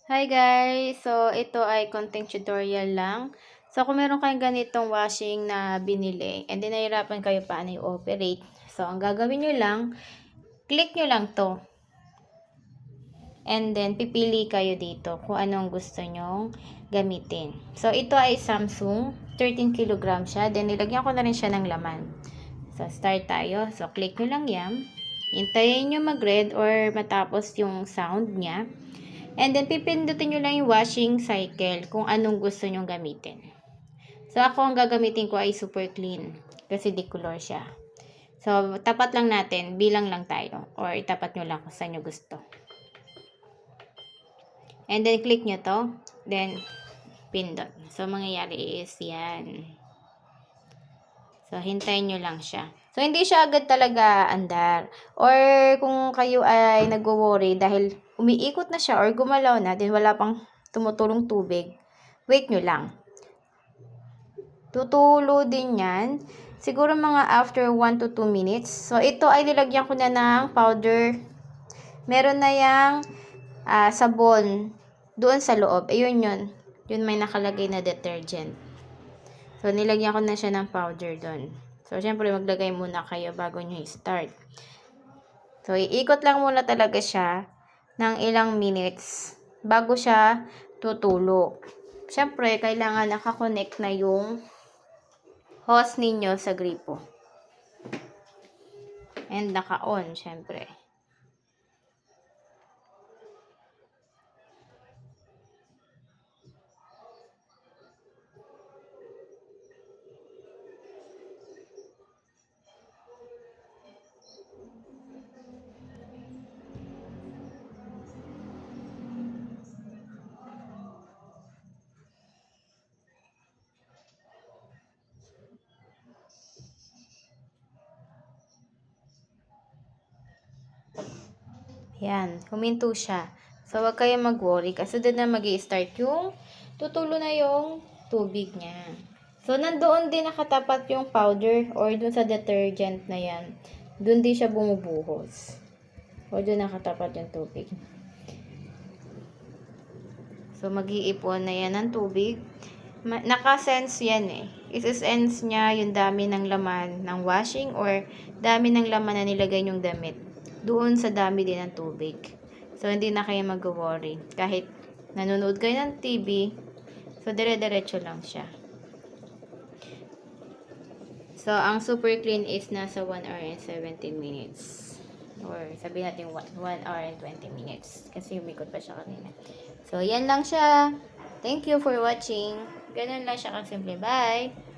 Hi guys! So, ito ay konting tutorial lang. So, kung meron kayong ganitong washing na binili, and then nahirapan kayo paano i-operate. So, ang gagawin nyo lang, click nyo lang to. And then, pipili kayo dito kung anong gusto nyong gamitin. So, ito ay Samsung. 13 kg siya. Then, nilagyan ko na rin siya ng laman. So, start tayo. So, click nyo lang yan. Hintayin nyo mag-red or matapos yung sound niya. And then, pipindutin nyo lang yung washing cycle kung anong gusto nyong gamitin. So, ako ang gagamitin ko ay super clean kasi decolor siya. So, tapat lang natin, bilang lang tayo. Or itapat nyo lang kung saan nyo gusto. And then, click nyo to. Then, pindot. So, mangyayari is yan. So, hintayin nyo lang siya. So, hindi siya agad talaga andar. Or, kung kayo ay nagwo-worry dahil umiikot na siya or gumalaw na, then wala pang tumutulong tubig, wait nyo lang. Tutulo din yan. Siguro mga after 1 to 2 minutes. So, ito ay nilagyan ko na ng powder. Meron na yung sabon doon sa loob. Ayun yun. Yun may nakalagay na detergent. So, nilagyan ko na siya ng powder doon. So, syempre, maglagay muna kayo bago nyo i-start. So, iikot lang muna talaga siya ng ilang minutes bago siya tutulo. Syempre, kailangan nakakonect na yung hose ninyo sa gripo. And naka-on, syempre. Yan, huminto siya. So, wag kayong mag-worry kasi doon na mag-i-start yung tutulo na yung tubig niya. So, nandoon din nakatapat yung powder or dun sa detergent na yan. Doon din siya bumubuhos. O doon nakatapat yung tubig. So, mag-iipon na yan ng tubig. Naka-sense yan eh. Isi-sense niya yung dami ng laman ng washing or dami ng laman na nilagay yung damit. Doon sa dami din ng tubig. So, hindi na kayo mag-worry. Kahit nanonood kayo ng TV, so, dire-diretso lang siya. So, ang super clean is nasa 1 hour and 17 minutes. Or sabihin natin 1 hour and 20 minutes. Kasi umikot pa siya kanina. So, yan lang siya. Thank you for watching. Ganun lang siya kasimple. Bye!